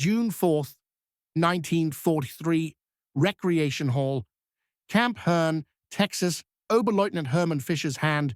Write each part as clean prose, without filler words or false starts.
June 4th, 1943, Recreation Hall, Camp Hearne, Texas. Oberleutnant Herman Fischer's hand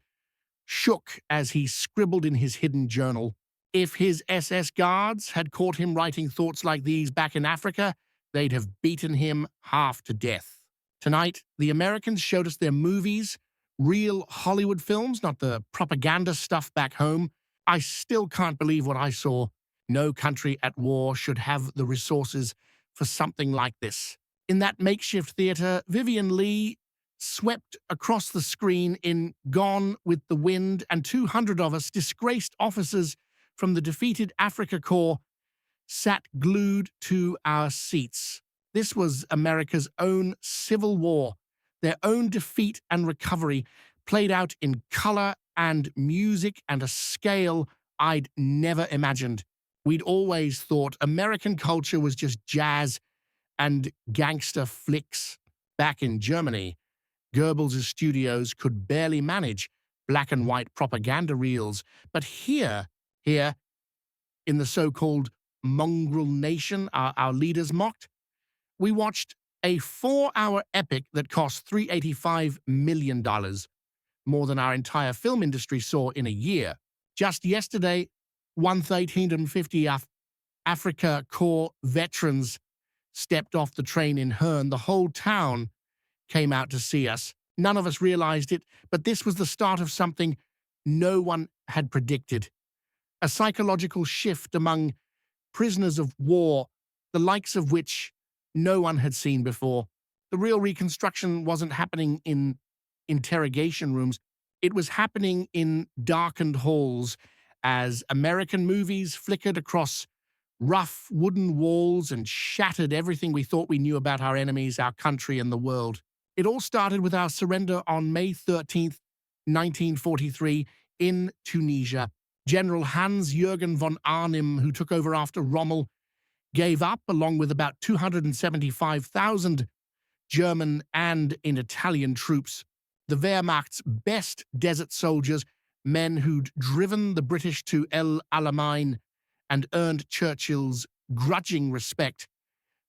shook as he scribbled in his hidden journal. If his SS guards had caught him writing thoughts like these back in Africa, they'd have beaten him half to death. Tonight, the Americans showed us their movies, real Hollywood films, not the propaganda stuff back home. I still can't believe what I saw. No country at war should have the resources for something like this. In that makeshift theater, Vivian Lee swept across the screen in Gone with the Wind, and 200 of us, disgraced officers from the defeated Afrika Korps, sat glued to our seats. This was America's own civil war, their own defeat and recovery, played out in color and music and a scale I'd never imagined. We'd always thought American culture was just jazz and gangster flicks. Back in Germany, Goebbels' studios could barely manage black and white propaganda reels. But here, in the so-called mongrel nation our leaders mocked, we watched a 4-hour epic that cost $385 million, more than our entire film industry saw in a year. Just yesterday, 150 Afrika Korps veterans stepped off the train in Hearne. The whole town came out to see us. None of us realized it, but this was the start of something no one had predicted. A psychological shift among prisoners of war, the likes of which no one had seen before. The real reconstruction wasn't happening in interrogation rooms. It was happening in darkened halls as American movies flickered across rough wooden walls and shattered everything we thought we knew about our enemies, our country, and the world. It all started with our surrender on May 13th, 1943, in Tunisia. General Hans-Jürgen von Arnim, who took over after Rommel, gave up along with about 275,000 German and Italian troops. The Wehrmacht's best desert soldiers, men who'd driven the British to El Alamein and earned Churchill's grudging respect,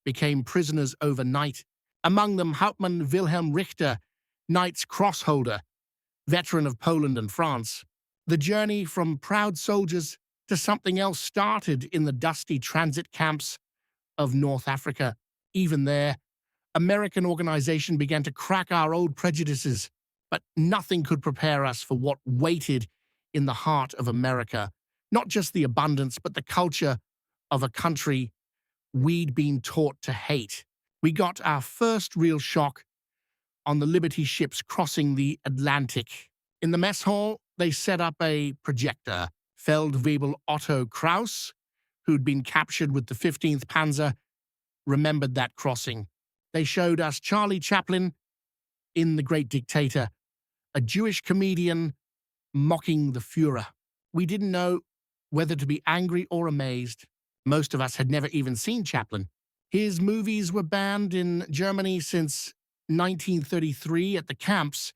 became prisoners overnight. Among them, Hauptmann Wilhelm Richter, Knight's Cross holder, veteran of Poland and France. The journey from proud soldiers to something else started in the dusty transit camps of North Africa. Even there, American organization began to crack our old prejudices, but nothing could prepare us for what waited in the heart of America. Not just the abundance, but the culture of a country we'd been taught to hate. We got our first real shock on the Liberty ships crossing the Atlantic. In the mess hall, they set up a projector. Feldwebel Otto Kraus, who'd been captured with the 15th Panzer, remembered that crossing. They showed us Charlie Chaplin in The Great Dictator, a Jewish comedian mocking the Führer. We didn't know whether to be angry or amazed. Most of us had never even seen Chaplin. His movies were banned in Germany since 1933 at the camps.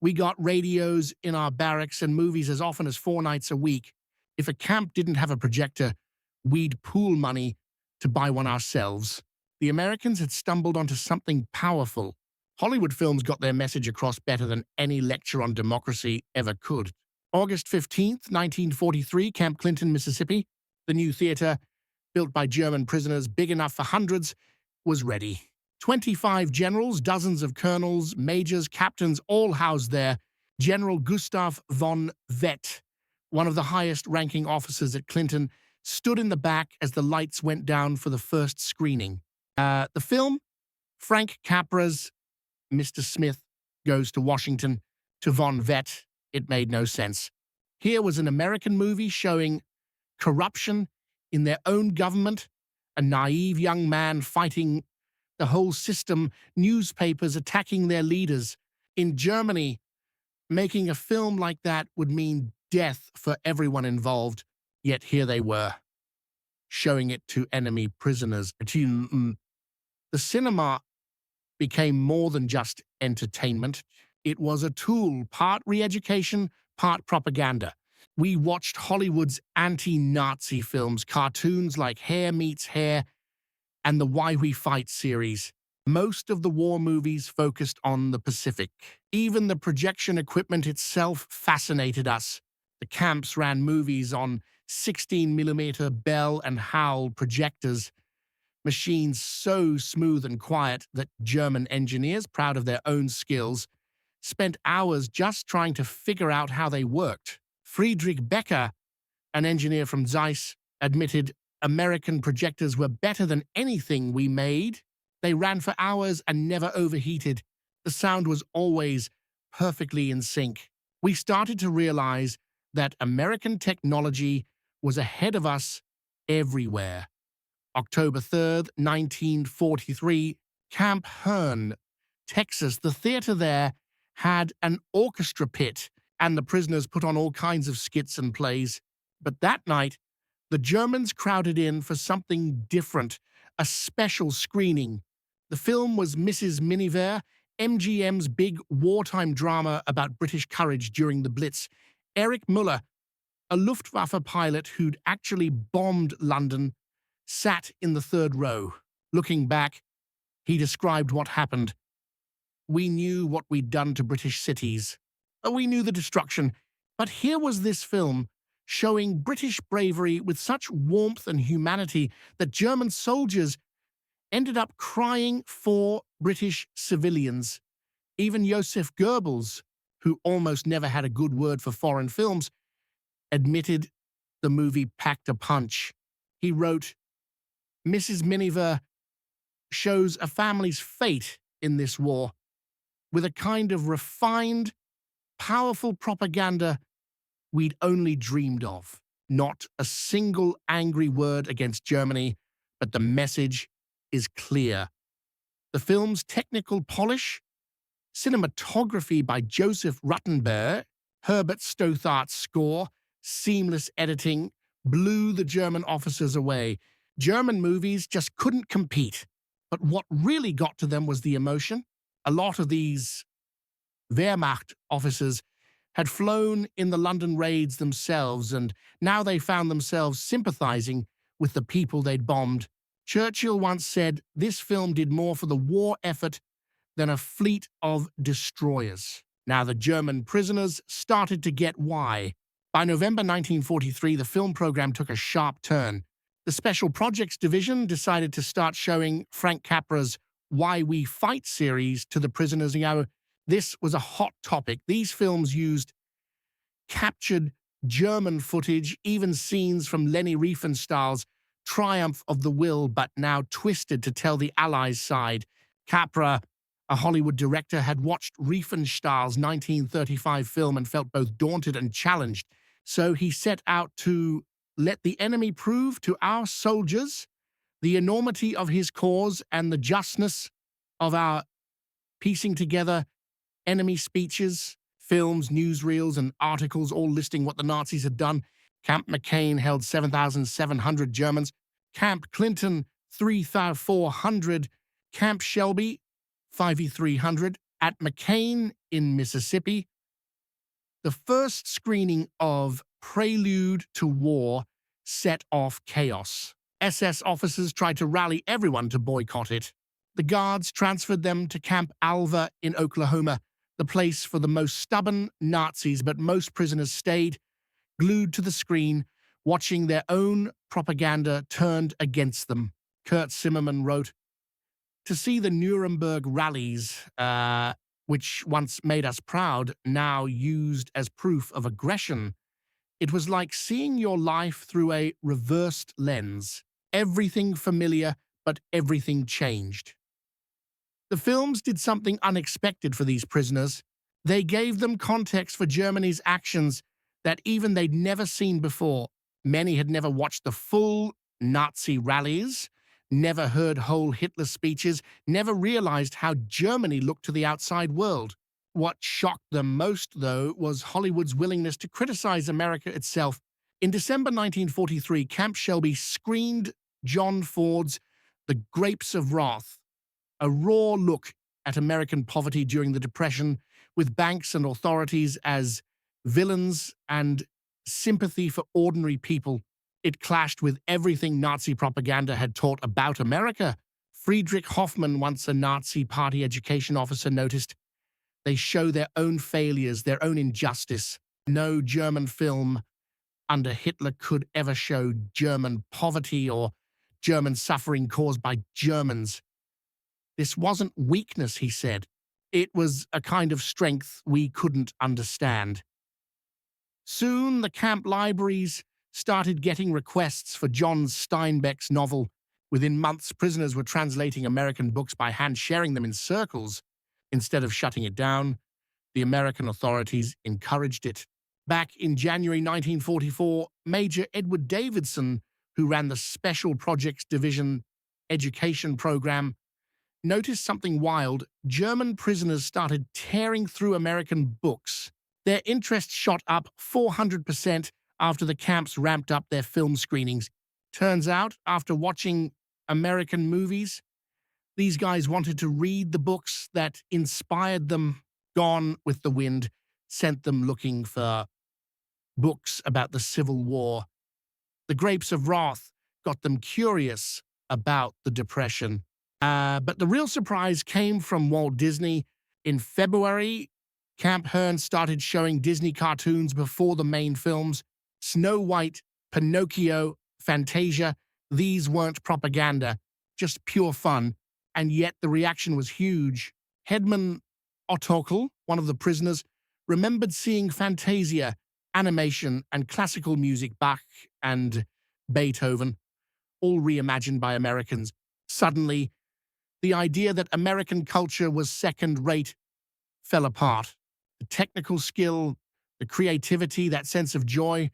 We got radios in our barracks and movies as often as 4 nights a week. If a camp didn't have a projector, we'd pool money to buy one ourselves. The Americans had stumbled onto something powerful. Hollywood films got their message across better than any lecture on democracy ever could. August 15th, 1943, Camp Clinton, Mississippi. The new theater, built by German prisoners, big enough for hundreds, was ready. 25 generals, dozens of colonels, majors, captains, all housed there. General Gustav von Vett, one of the highest-ranking officers at Clinton, stood in the back as the lights went down for the first screening. The film, Frank Capra's Mr. Smith Goes to Washington, to von Vett, it made no sense. Here was an American movie showing corruption in their own government, a naive young man fighting the whole system, newspapers attacking their leaders. In Germany, making a film like that would mean death for everyone involved. Yet here they were, showing it to enemy prisoners. The cinema became more than just entertainment. It was a tool, part re-education, part propaganda. We watched Hollywood's anti-Nazi films, cartoons like Hair Meets Hair and the Why We Fight series. Most of the war movies focused on the Pacific. Even the projection equipment itself fascinated us. The camps ran movies on 16mm Bell and Howell projectors, machines so smooth and quiet that German engineers, proud of their own skills, spent hours just trying to figure out how they worked. Friedrich Becker, an engineer from Zeiss, admitted American projectors were better than anything we made. They ran for hours and never overheated. The sound was always perfectly in sync. We started to realize that American technology was ahead of us everywhere. October 3rd, 1943, Camp Hearne, Texas. The theater there had an orchestra pit, and the prisoners put on all kinds of skits and plays. But that night, the Germans crowded in for something different, a special screening. The film was Mrs. Miniver, MGM's big wartime drama about British courage during the Blitz. Erich Müller, a Luftwaffe pilot who'd actually bombed London, sat in the third row. Looking back, he described what happened. We knew what we'd done to British cities. We knew the destruction. But here was this film showing British bravery with such warmth and humanity that German soldiers ended up crying for British civilians. Even Joseph Goebbels, who almost never had a good word for foreign films, admitted the movie packed a punch. He wrote, "Mrs. Miniver shows a family's fate in this war with a kind of refined, powerful propaganda we'd only dreamed of. Not a single angry word against Germany, but the message is clear." The film's technical polish, cinematography by Joseph Ruttenberg, Herbert Stothart's score, seamless editing, blew the German officers away. German movies just couldn't compete. But what really got to them was the emotion. A lot of these Wehrmacht officers had flown in the London raids themselves, and now they found themselves sympathizing with the people they'd bombed. Churchill once said, "This film did more for the war effort than a fleet of destroyers." Now the German prisoners started to get why. By November 1943, the film program took a sharp turn. The Special Projects Division decided to start showing Frank Capra's Why We Fight series to the prisoners. This was a hot topic. These films used captured German footage, even scenes from Leni Riefenstahl's Triumph of the Will, but now twisted to tell the Allies' side. Capra, a Hollywood director, had watched Riefenstahl's 1935 film and felt both daunted and challenged. So he set out to let the enemy prove to our soldiers the enormity of his cause and the justness of our piecing together enemy speeches, films, newsreels, and articles all listing what the Nazis had done. Camp McCain held 7,700 Germans. Camp Clinton, 3,400. Camp Shelby, 5,300. At McCain in Mississippi, the first screening of Prelude to War set off chaos. SS officers tried to rally everyone to boycott it. The guards transferred them to Camp Alva in Oklahoma, the place for the most stubborn Nazis, but most prisoners stayed, glued to the screen, watching their own propaganda turned against them. Kurt Zimmerman wrote, "To see the Nuremberg rallies, which once made us proud, now used as proof of aggression, it was like seeing your life through a reversed lens. Everything familiar, but everything changed." The films did something unexpected for these prisoners. They gave them context for Germany's actions that even they'd never seen before. Many had never watched the full Nazi rallies, never heard whole Hitler speeches, never realized how Germany looked to the outside world. What shocked them most, though, was Hollywood's willingness to criticize America itself. In December 1943, Camp Shelby screened John Ford's The Grapes of Wrath, a raw look at American poverty during the Depression, with banks and authorities as villains and sympathy for ordinary people. It clashed with everything Nazi propaganda had taught about America. Friedrich Hoffmann, once a Nazi Party education officer, noticed they show their own failures, their own injustice. No German film under Hitler could ever show German poverty or German suffering caused by Germans. This wasn't weakness, he said. It was a kind of strength we couldn't understand. Soon, the camp libraries started getting requests for John Steinbeck's novel. Within months, prisoners were translating American books by hand, sharing them in circles. Instead of shutting it down, the American authorities encouraged it. Back in January 1944, Major Edward Davidson, who ran the Special Projects Division education program, noticed something wild. German prisoners started tearing through American books. Their interest shot up 400% after the camps ramped up their film screenings. Turns out, after watching American movies, these guys wanted to read the books that inspired them. Gone with the Wind sent them looking for books about the Civil War. The Grapes of Wrath got them curious about the Depression. But the real surprise came from Walt Disney. In February, Camp Hearne started showing Disney cartoons before the main films. Snow White, Pinocchio, Fantasia, these weren't propaganda, just pure fun, and yet the reaction was huge. Hedman Otokl, one of the prisoners, remembered seeing Fantasia, animation, and classical music, Bach and Beethoven, all reimagined by Americans. Suddenly, the idea that American culture was second-rate fell apart. The technical skill, the creativity, that sense of joy,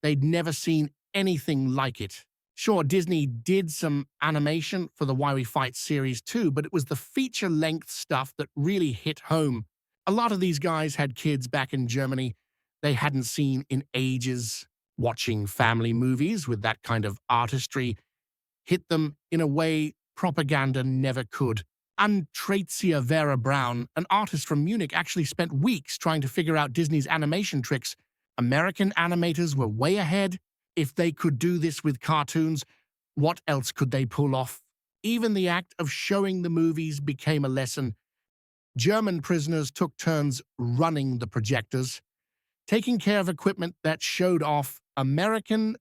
they'd never seen anything like it. Sure, Disney did some animation for the Why We Fight series too, but it was the feature-length stuff that really hit home. A lot of these guys had kids back in Germany they hadn't seen in ages. Watching family movies with that kind of artistry hit them in a way propaganda never could. Antretzia Vera Brown, an artist from Munich, actually spent weeks trying to figure out Disney's animation tricks. American animators were way ahead. If they could do this with cartoons, what else could they pull off? Even the act of showing the movies became a lesson. German prisoners took turns running the projectors, taking care of equipment that showed off American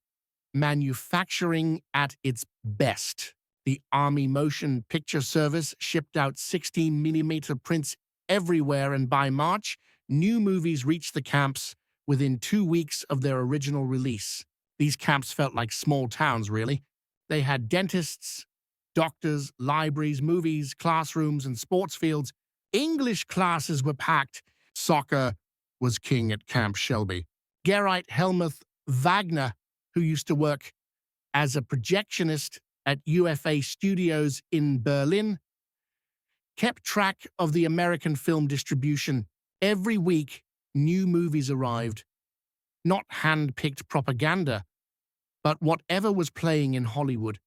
manufacturing at its best. The Army Motion Picture Service shipped out 16mm prints everywhere, and by March, new movies reached the camps within 2 weeks of their original release. These camps felt like small towns, really. They had dentists, doctors, libraries, movies, classrooms, and sports fields. English classes were packed. Soccer was king at Camp Shelby. Gerrit Helmuth Wagner, who used to work as a projectionist at UFA Studios in Berlin, kept track of the American film distribution. Every week, new movies arrived. Not hand-picked propaganda, but whatever was playing in Hollywood.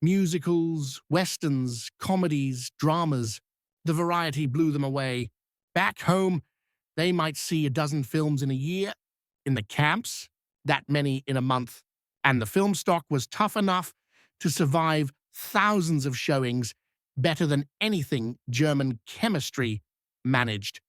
Musicals, westerns, comedies, dramas. The variety blew them away. Back home, they might see a dozen films in a year. In the camps, that many in a month. And the film stock was tough enough to survive thousands of showings, better than anything German chemistry managed.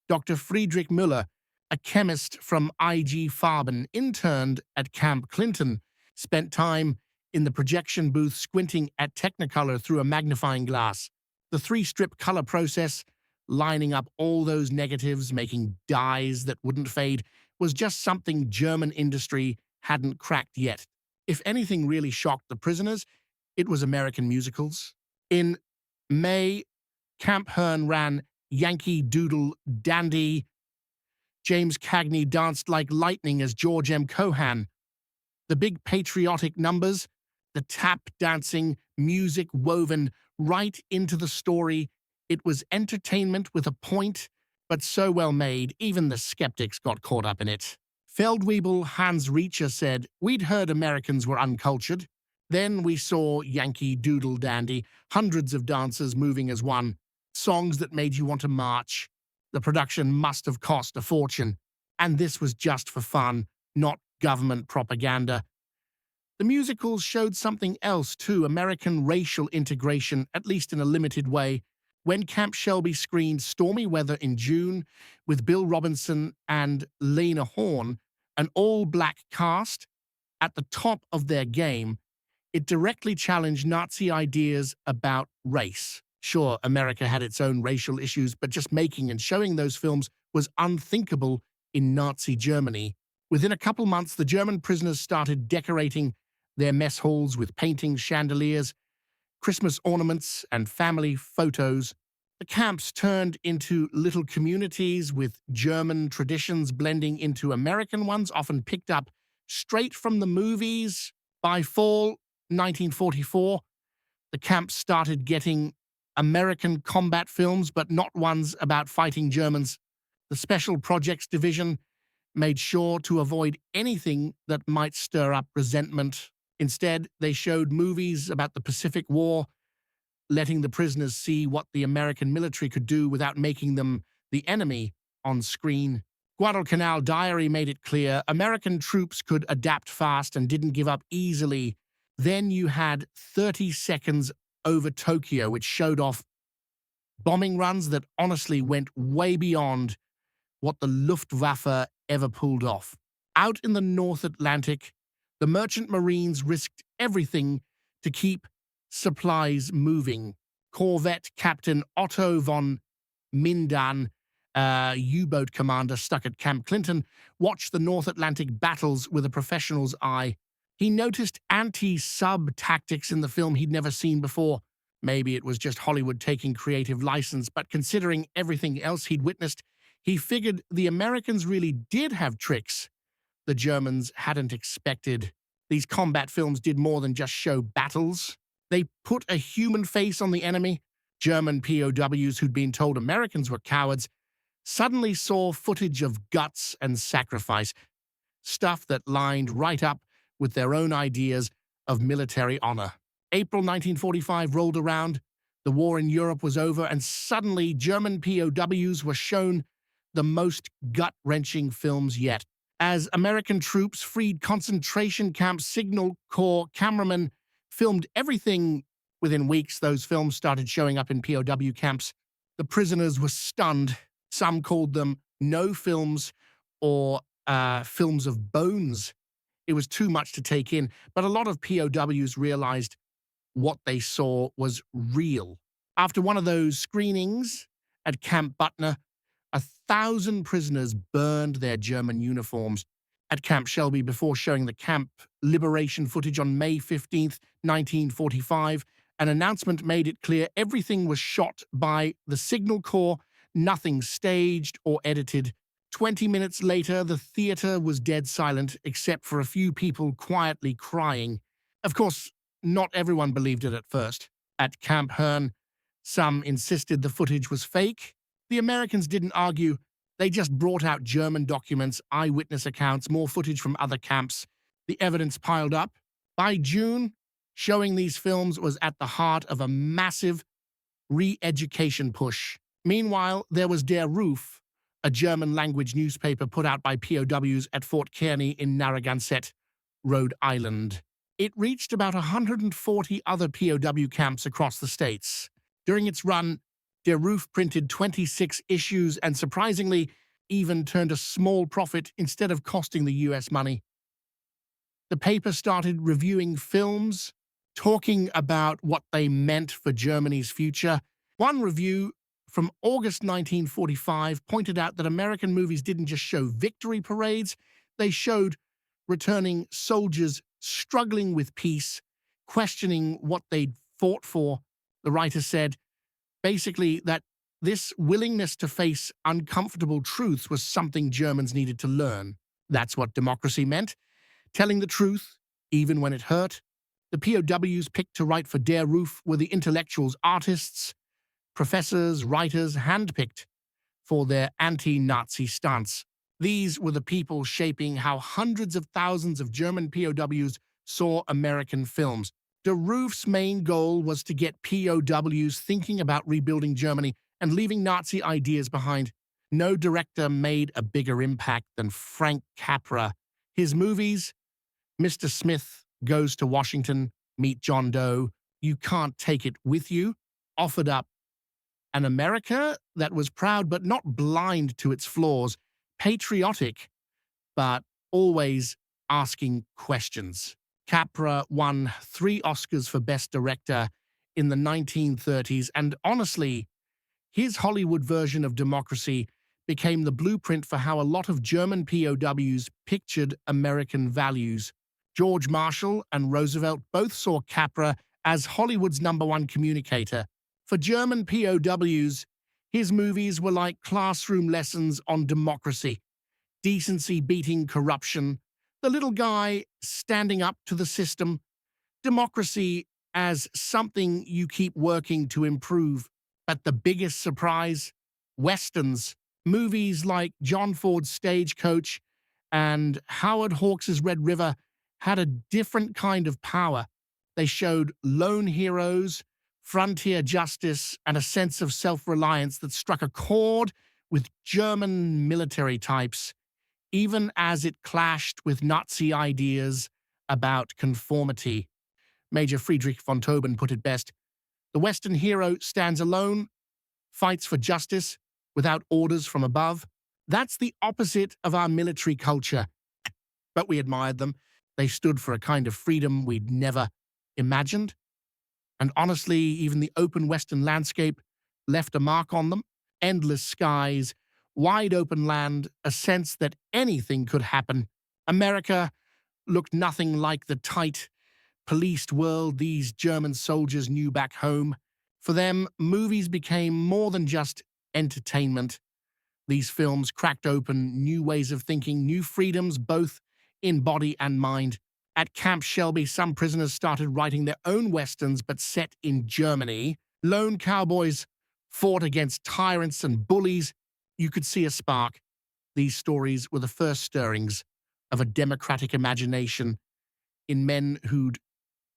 Dr. Friedrich Müller, a chemist from IG Farben, interned at Camp Clinton, spent time in the projection booth squinting at Technicolor through a magnifying glass. The 3-strip color process, lining up all those negatives, making dyes that wouldn't fade, was just something German industry hadn't cracked yet. If anything really shocked the prisoners, it was American musicals. In May, Camp Hearne ran Yankee Doodle Dandy. James Cagney danced like lightning as George M. Cohan. The big patriotic numbers, the tap dancing, music woven right into the story. It was entertainment with a point, but so well made, even the skeptics got caught up in it. Feldwebel Hans Reacher said, "We'd heard Americans were uncultured. Then we saw Yankee Doodle Dandy, hundreds of dancers moving as one, songs that made you want to march. The production must have cost a fortune." And this was just for fun, not government propaganda. The musicals showed something else too, American racial integration, at least in a limited way. When Camp Shelby screened Stormy Weather in June with Bill Robinson and Lena Horne, an all-black cast at the top of their game, it directly challenged Nazi ideas about race. Sure, America had its own racial issues, but just making and showing those films was unthinkable in Nazi Germany. Within a couple months, the German prisoners started decorating their mess halls with paintings, chandeliers, Christmas ornaments, and family photos. The camps turned into little communities with German traditions blending into American ones, often picked up straight from the movies. By fall 1944, the camps started getting American combat films, but not ones about fighting Germans. The Special Projects Division made sure to avoid anything that might stir up resentment. Instead, they showed movies about the Pacific War, letting the prisoners see what the American military could do without making them the enemy on screen. Guadalcanal Diary made it clear American troops could adapt fast and didn't give up easily. Then you had 30 Seconds Over Tokyo, which showed off bombing runs that honestly went way beyond what the Luftwaffe ever pulled off. Out in the North Atlantic, the merchant marines risked everything to keep supplies moving. Corvette Captain Otto von Minden, U-boat commander stuck at Camp Clinton, watched the North Atlantic battles with a professional's eye. He noticed anti-sub tactics in the film he'd never seen before. Maybe it was just Hollywood taking creative license, but considering everything else he'd witnessed, he figured the Americans really did have tricks the Germans hadn't expected. These combat films did more than just show battles. They put a human face on the enemy. German POWs who'd been told Americans were cowards suddenly saw footage of guts and sacrifice, stuff that lined right up with their own ideas of military honor. April 1945 rolled around, the war in Europe was over, and suddenly German POWs were shown the most gut-wrenching films yet. As American troops freed concentration camps, Signal Corps cameramen filmed everything. Within weeks, those films started showing up in POW camps. The prisoners were stunned. Some called them no films or films of bones. It was too much to take in, but a lot of POWs realized what they saw was real. After one of those screenings at Camp Butner, 1,000 prisoners burned their German uniforms. At Camp Shelby, before showing the camp liberation footage on May 15th, 1945, an announcement made it clear everything was shot by the Signal Corps, nothing staged or edited. 20 minutes later, the theater was dead silent, except for a few people quietly crying. Of course, not everyone believed it at first. At Camp Hearne, some insisted the footage was fake. The Americans didn't argue. They just brought out German documents, eyewitness accounts, more footage from other camps. The evidence piled up. By June, showing these films was at the heart of a massive re-education push. Meanwhile, there was Der Ruf, a German-language newspaper put out by POWs at Fort Kearny in Narragansett, Rhode Island. It reached about 140 other POW camps across the states. During its run, Der Ruf printed 26 issues and, surprisingly, even turned a small profit instead of costing the U.S. money. The paper started reviewing films, talking about what they meant for Germany's future. One review from August 1945 pointed out that American movies didn't just show victory parades, they showed returning soldiers struggling with peace, questioning what they'd fought for. The writer said, basically, that this willingness to face uncomfortable truths was something Germans needed to learn. That's what democracy meant, telling the truth, even when it hurt. The POWs picked to write for Der Ruf were the intellectuals, artists, professors, writers, handpicked for their anti-Nazi stance. These were the people shaping how hundreds of thousands of German POWs saw American films. Der Ruf's main goal was to get POWs thinking about rebuilding Germany and leaving Nazi ideas behind. No director made a bigger impact than Frank Capra. His movies, Mr. Smith Goes to Washington, Meet John Doe, You Can't Take It With You, offered up an America that was proud but not blind to its flaws, patriotic but always asking questions. Capra won 3 Oscars for Best Director in the 1930s, and honestly, his Hollywood version of democracy became the blueprint for how a lot of German POWs pictured American values. George Marshall and Roosevelt both saw Capra as Hollywood's #1 communicator. For German POWs, his movies were like classroom lessons on democracy, decency beating corruption, the little guy standing up to the system, democracy as something you keep working to improve. But the biggest surprise, Westerns, movies like John Ford's Stagecoach and Howard Hawks' Red River had a different kind of power. They showed lone heroes, frontier justice, and a sense of self-reliance that struck a chord with German military types, even as it clashed with Nazi ideas about conformity. Major Friedrich von Tauben put it best: the Western hero stands alone, fights for justice without orders from above. That's the opposite of our military culture. But we admired them. They stood for a kind of freedom we'd never imagined. And honestly, even the open Western landscape left a mark on them. Endless skies, wide open land, a sense that anything could happen. America looked nothing like the tight, policed world these German soldiers knew back home. For them, movies became more than just entertainment. These films cracked open new ways of thinking, new freedoms, both in body and mind. At Camp Shelby, some prisoners started writing their own westerns, but set in Germany. Lone cowboys fought against tyrants and bullies. You could see a spark. These stories were the first stirrings of a democratic imagination in men who'd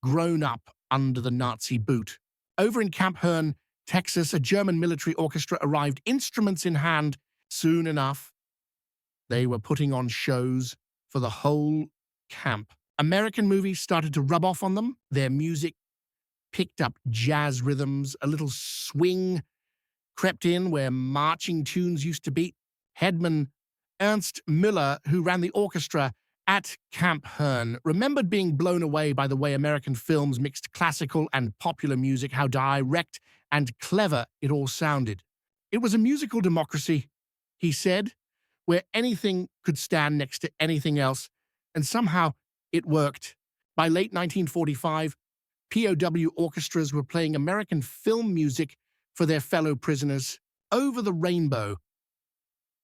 grown up under the Nazi boot. Over in Camp Hearne, Texas, a German military orchestra arrived, instruments in hand. Soon enough, they were putting on shows for the whole camp. American movies started to rub off on them. Their music picked up jazz rhythms, a little swing crept in where marching tunes used to be. Headman Ernst Müller, who ran the orchestra at Camp Hearne, remembered being blown away by the way American films mixed classical and popular music, how direct and clever it all sounded. It was a musical democracy, he said, where anything could stand next to anything else, and somehow it worked. By late 1945, POW orchestras were playing American film music for their fellow prisoners. Over the Rainbow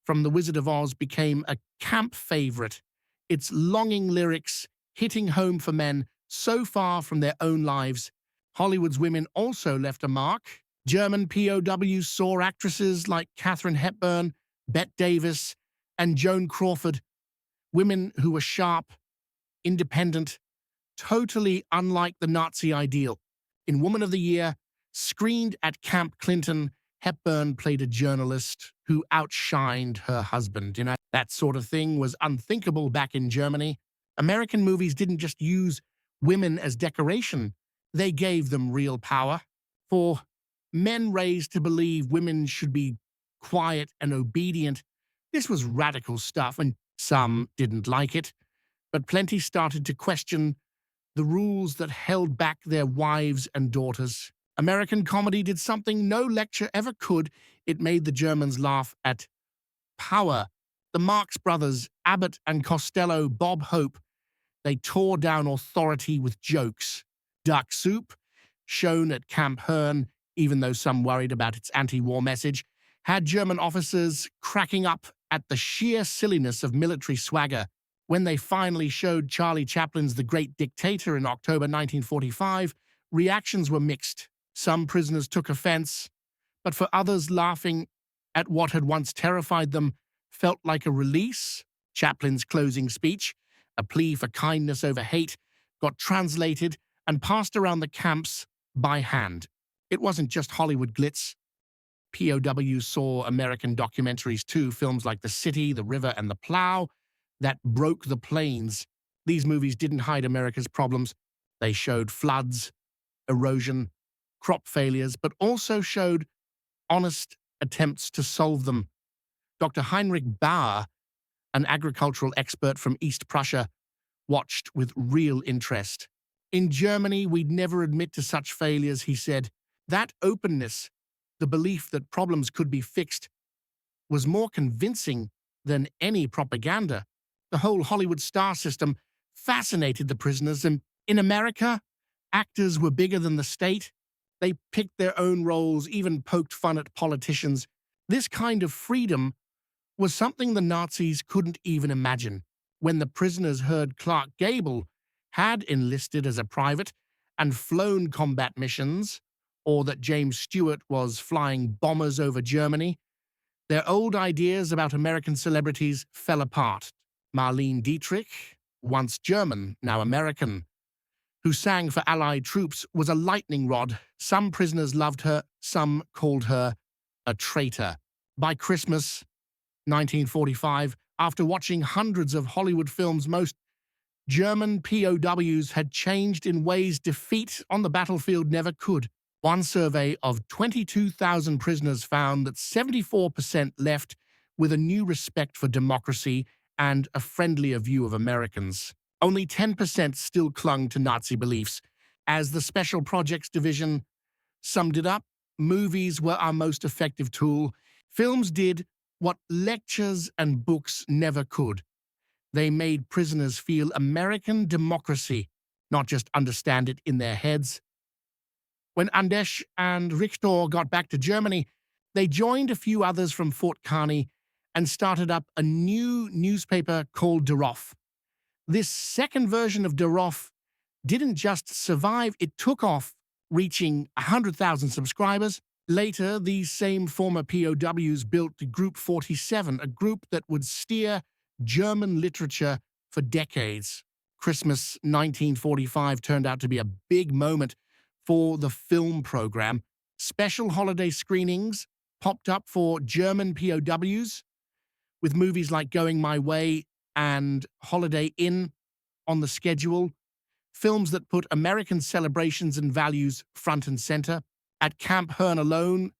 from The Wizard of Oz became a camp favorite, its longing lyrics hitting home for men so far from their own lives. Hollywood's women also left a mark. German POWs saw actresses like Katharine Hepburn, Bette Davis, and Joan Crawford, women who were sharp, independent, totally unlike the Nazi ideal. In Woman of the Year, screened at Camp Clinton, Hepburn played a journalist who outshined her husband. That sort of thing was unthinkable back in Germany. American movies didn't just use women as decoration. They gave them real power. For men raised to believe women should be quiet and obedient, this was radical stuff, and some didn't like it. But plenty started to question the rules that held back their wives and daughters. American comedy did something no lecture ever could. It made the Germans laugh at power. The Marx Brothers, Abbott and Costello, Bob Hope, they tore down authority with jokes. Duck Soup, shown at Camp Hearne, even though some worried about its anti-war message, had German officers cracking up at the sheer silliness of military swagger. When they finally showed Charlie Chaplin's The Great Dictator in October 1945, reactions were mixed. Some prisoners took offense, but for others, laughing at what had once terrified them felt like a release. Chaplin's closing speech, a plea for kindness over hate, got translated and passed around the camps by hand. It wasn't just Hollywood glitz. POWs saw American documentaries too, films like The City, The River, and The Plow that broke the plains. These movies didn't hide America's problems. They showed floods, erosion, crop failures, but also showed honest attempts to solve them. Dr. Heinrich Bauer, an agricultural expert from East Prussia, watched with real interest. In Germany, we'd never admit to such failures, he said. That openness, the belief that problems could be fixed, was more convincing than any propaganda. The whole Hollywood star system fascinated the prisoners, and in America, actors were bigger than the state. They picked their own roles, even poked fun at politicians. This kind of freedom was something the Nazis couldn't even imagine. When the prisoners heard Clark Gable had enlisted as a private and flown combat missions, or that James Stewart was flying bombers over Germany, their old ideas about American celebrities fell apart. Marlene Dietrich, once German, now American, who sang for Allied troops, was a lightning rod. Some prisoners loved her, some called her a traitor. By Christmas 1945, after watching hundreds of Hollywood films, most German POWs had changed in ways defeat on the battlefield never could. One survey of 22,000 prisoners found that 74% left with a new respect for democracy and a friendlier view of Americans. Only 10% still clung to Nazi beliefs. As the Special Projects Division summed it up, movies were our most effective tool. Films did what lectures and books never could. They made prisoners feel American democracy, not just understand it in their heads. When Anders and Richter got back to Germany, they joined a few others from Fort Kearny and started up a new newspaper called Der Ruf. This second version of Der Ruf didn't just survive, it took off, reaching 100,000 subscribers. Later, these same former POWs built Group 47, a group that would steer German literature for decades. Christmas 1945 turned out to be a big moment for the film program. Special holiday screenings popped up for German POWs, with movies like Going My Way and Holiday Inn on the schedule, films that put American celebrations and values front and center. At Camp Hearne alone,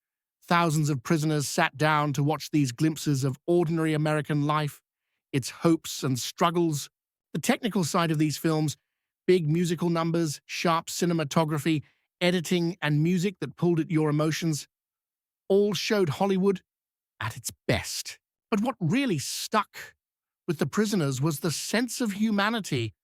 thousands of prisoners sat down to watch these glimpses of ordinary American life, its hopes and struggles. The technical side of these films, big musical numbers, sharp cinematography, editing, and music that pulled at your emotions, all showed Hollywood at its best. But what really stuck with the prisoners was the sense of humanity,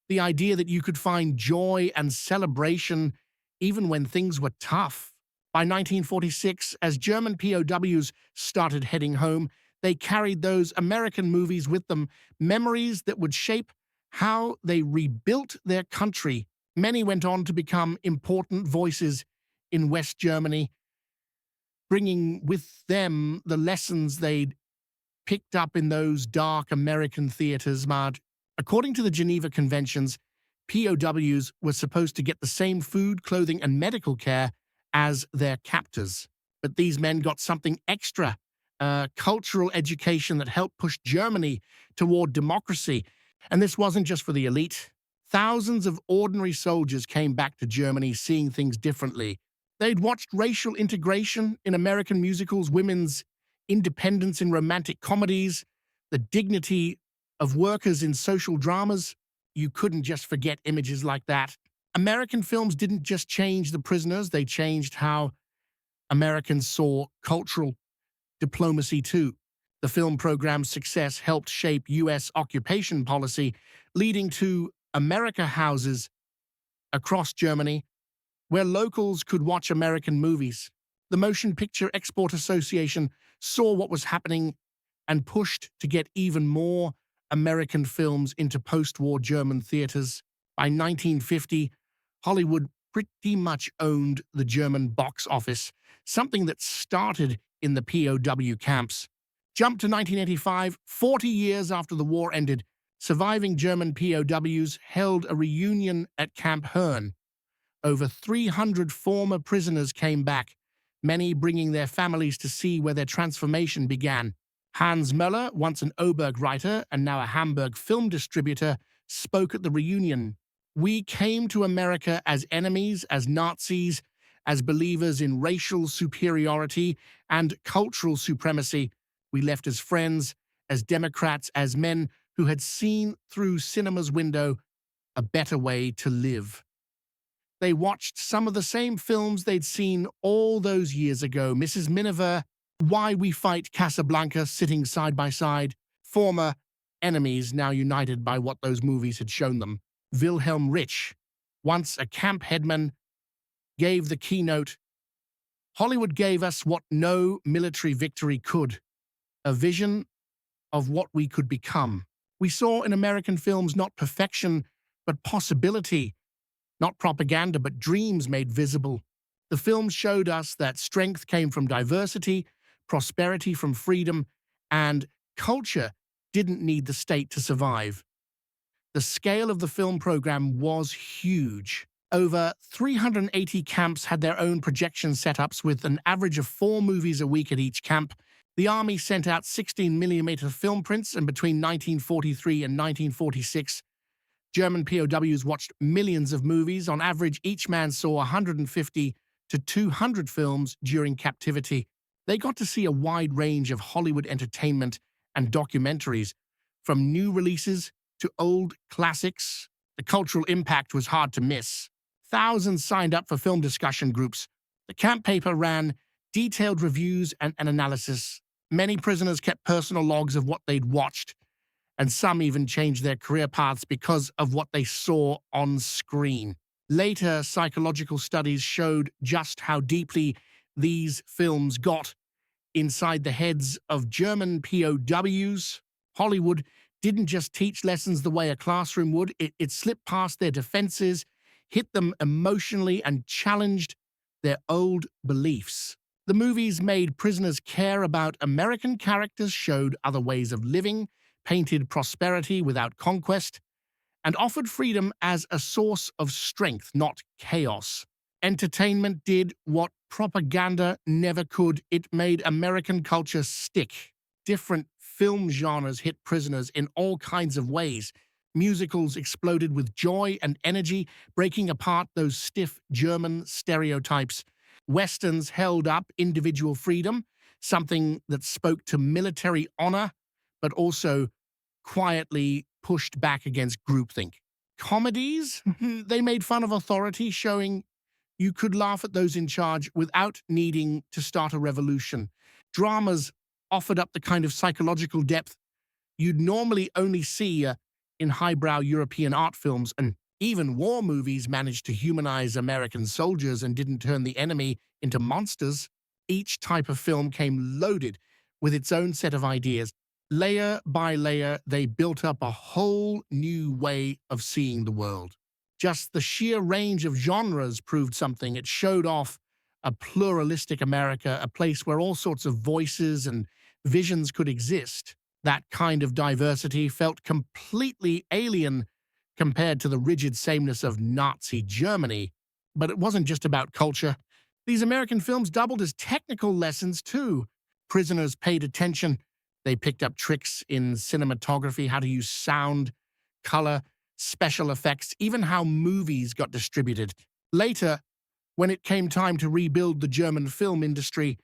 the idea that you could find joy and celebration even when things were tough. By 1946, as German POWs started heading home, they carried those American movies with them, memories that would shape how they rebuilt their country. Many went on to become important voices in West Germany, bringing with them the lessons they'd picked up in those dark American theaters. According to the Geneva Conventions, POWs were supposed to get the same food, clothing, and medical care as their captors. But these men got something extra, cultural education that helped push Germany toward democracy. And this wasn't just for the elite. Thousands of ordinary soldiers came back to Germany seeing things differently. They'd watched racial integration in American musicals, women's independence in romantic comedies, the dignity of workers in social dramas. You couldn't just forget images like that. American films didn't just change the prisoners, they changed how Americans saw cultural diplomacy too. The film program's success helped shape U.S. occupation policy, leading to America houses across Germany where locals could watch American movies. The Motion Picture Export Association saw what was happening and pushed to get even more American films into post-war German theaters. By 1950, Hollywood pretty much owned the German box office, something that started in the POW camps. Jump to 1985, 40 years after the war ended, surviving German POWs held a reunion at Camp Hearne. Over 300 former prisoners came back, many bringing their families to see where their transformation began. Hans Möller, once an Oberg writer and now a Hamburg film distributor, spoke at the reunion. "We came to America as enemies, as Nazis, as believers in racial superiority and cultural supremacy. We left as friends, as Democrats, as men who had seen through cinema's window a better way to live." They watched some of the same films they'd seen all those years ago. Mrs. Miniver, Why We Fight Casablanca, sitting side by side. Former enemies now united by what those movies had shown them. Wilhelm Rich, once a camp headman, gave the keynote, "Hollywood gave us what no military victory could, a vision of what we could become. We saw in American films not perfection, but possibility, not propaganda, but dreams made visible. The film showed us that strength came from diversity, prosperity from freedom, and culture didn't need the state to survive." The scale of the film program was huge. Over 380 camps had their own projection setups with an average of 4 movies a week at each camp. The Army sent out 16mm film prints, and between 1943 and 1946, German POWs watched millions of movies. On average, each man saw 150 to 200 films during captivity. They got to see a wide range of Hollywood entertainment and documentaries, from new releases to old classics. The cultural impact was hard to miss. Thousands signed up for film discussion groups. The camp paper ran detailed reviews and an analysis. Many prisoners kept personal logs of what they'd watched, and some even changed their career paths because of what they saw on screen. Later, psychological studies showed just how deeply these films got inside the heads of German POWs. Hollywood didn't just teach lessons the way a classroom would. It slipped past their defenses, hit them emotionally, and challenged their old beliefs. The movies made prisoners care about American characters, showed other ways of living, painted prosperity without conquest, and offered freedom as a source of strength, not chaos. Entertainment did what propaganda never could. It made American culture stick. Different film genres hit prisoners in all kinds of ways. Musicals exploded with joy and energy, breaking apart those stiff German stereotypes. Westerns held up individual freedom, something that spoke to military honor, but also quietly pushed back against groupthink. Comedies? They made fun of authority, showing you could laugh at those in charge without needing to start a revolution. Dramas offered up the kind of psychological depth you'd normally only see in highbrow European art films, and even war movies managed to humanize American soldiers and didn't turn the enemy into monsters. Each type of film came loaded with its own set of ideas. Layer by layer, they built up a whole new way of seeing the world. Just the sheer range of genres proved something. It showed off a pluralistic America, a place where all sorts of voices and visions could exist. That kind of diversity felt completely alien compared to the rigid sameness of Nazi Germany. But it wasn't just about culture. These American films doubled as technical lessons, too. Prisoners paid attention. They picked up tricks in cinematography, how to use sound, color, special effects, even how movies got distributed. Later, when it came time to rebuild the German film industry,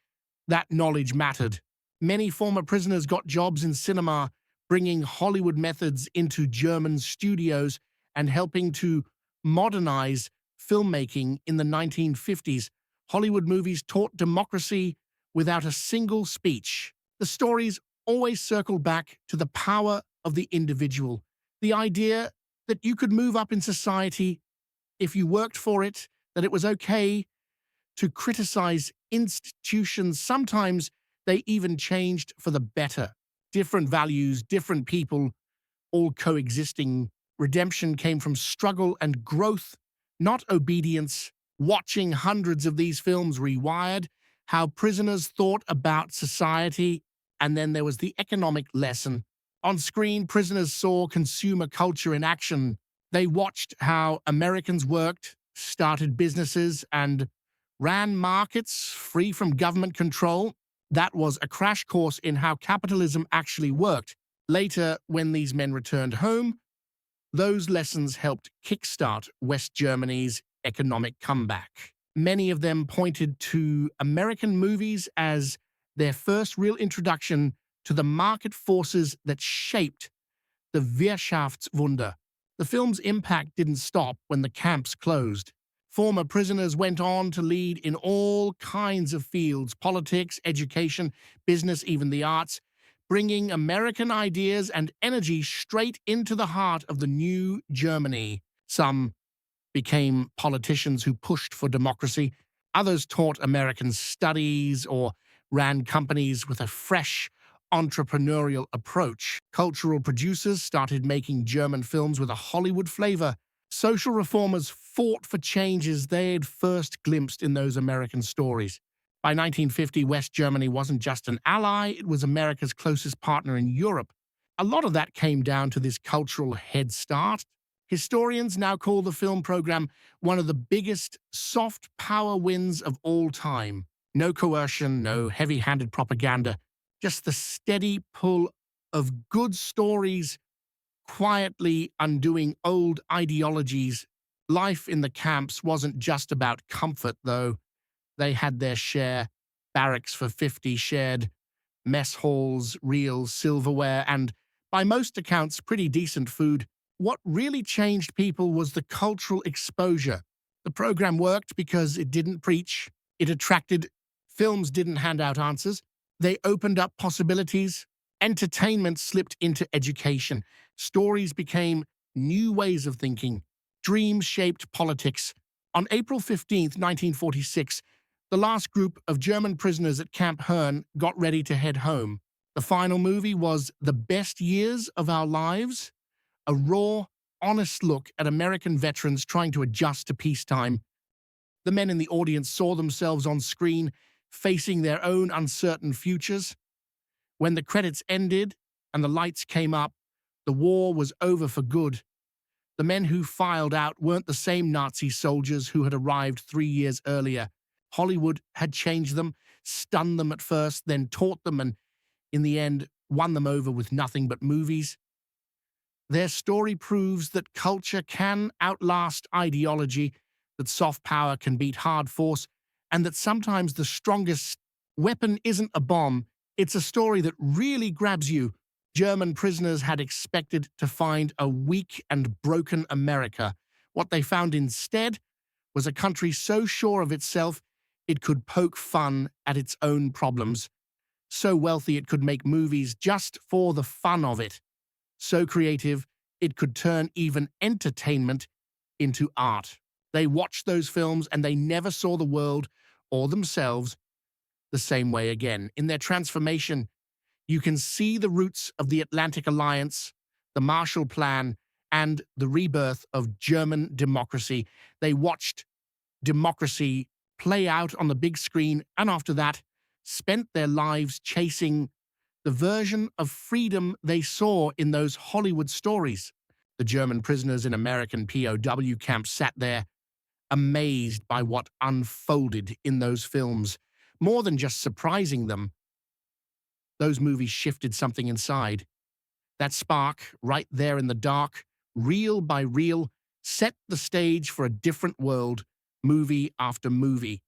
that knowledge mattered. Many former prisoners got jobs in cinema, bringing Hollywood methods into German studios and helping to modernize filmmaking in the 1950s. Hollywood movies taught democracy without a single speech. The stories always circle back to the power of the individual, the idea that you could move up in society if you worked for it, that it was okay to criticize institutions. Sometimes they even changed for the better. Different values, different people, all coexisting. Redemption came from struggle and growth, not obedience. Watching hundreds of these films rewired how prisoners thought about society, and then there was the economic lesson. On screen, prisoners saw consumer culture in action. They watched how Americans worked, started businesses, and ran markets free from government control. That was a crash course in how capitalism actually worked. Later, when these men returned home, those lessons helped kickstart West Germany's economic comeback. Many of them pointed to American movies as their first real introduction to the market forces that shaped the Wirtschaftswunder. The film's impact didn't stop when the camps closed. Former prisoners went on to lead in all kinds of fields: politics, education, business, even the arts, bringing American ideas and energy straight into the heart of the new Germany. Some became politicians who pushed for democracy. Others taught American studies or ran companies with a fresh, entrepreneurial approach. Cultural producers started making German films with a Hollywood flavor. Social reformers fought for changes they had first glimpsed in those American stories. By 1950, West Germany wasn't just an ally, it was America's closest partner in Europe. A lot of that came down to this cultural head start. Historians now call the film program one of the biggest soft power wins of all time. No coercion, no heavy-handed propaganda, just the steady pull of good stories quietly undoing old ideologies. Life in the camps wasn't just about comfort, though. They had their share: barracks for 50 shared, mess halls, real silverware, and, by most accounts, pretty decent food. What really changed people was the cultural exposure. The program worked because it didn't preach, it attracted. Films didn't hand out answers, they opened up possibilities. Entertainment slipped into education. Stories became new ways of thinking. Dreams shaped politics. On April 15, 1946, the last group of German prisoners at Camp Hearne got ready to head home. The final movie was The Best Years of Our Lives, a raw, honest look at American veterans trying to adjust to peacetime. The men in the audience saw themselves on screen, facing their own uncertain futures. When the credits ended and the lights came up, the war was over for good. The men who filed out weren't the same Nazi soldiers who had arrived 3 years earlier. Hollywood had changed them, stunned them at first, then taught them, and in the end, won them over with nothing but movies. Their story proves that culture can outlast ideology, that soft power can beat hard force, and that sometimes the strongest weapon isn't a bomb, it's a story that really grabs you. German prisoners had expected to find a weak and broken America. What they found instead was a country so sure of itself it could poke fun at its own problems, so wealthy it could make movies just for the fun of it, so creative it could turn even entertainment into art. They watched those films and they never saw the world or themselves the same way again. In their transformation, you can see the roots of the Atlantic Alliance, the Marshall Plan, and the rebirth of German democracy. They watched democracy play out on the big screen, and after that, spent their lives chasing the version of freedom they saw in those Hollywood stories. The German prisoners in American POW camps sat there, amazed by what unfolded in those films. More than just surprising them, those movies shifted something inside. That spark, right there in the dark, reel by reel, set the stage for a different world, movie after movie.